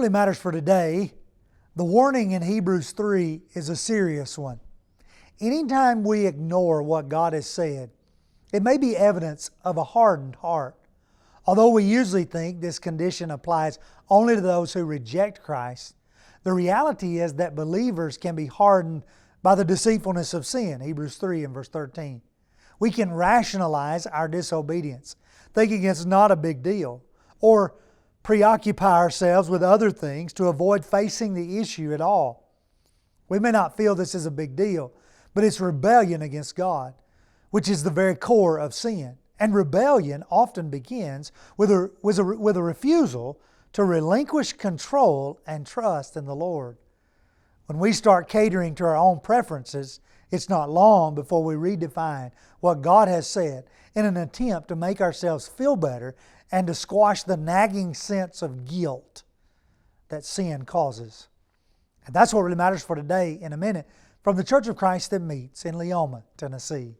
really matters for today, the warning in Hebrews 3 is a serious one. Anytime we ignore what God has said, it may be evidence of a hardened heart. Although we usually think this condition applies only to those who reject Christ, the reality is that believers can be hardened by the deceitfulness of sin, Hebrews 3 and verse 13. We can rationalize our disobedience, thinking it's not a big deal, or preoccupy ourselves with other things to avoid facing the issue at all. We may not feel this is a big deal, but it's rebellion against God, which is the very core of sin. And rebellion often begins with a refusal to relinquish control and trust in the Lord. When we start catering to our own preferences, it's not long before we redefine what God has said in an attempt to make ourselves feel better and to squash the nagging sense of guilt that sin causes. And that's what really matters for today in a minute from the Church of Christ that meets in Leoma, Tennessee.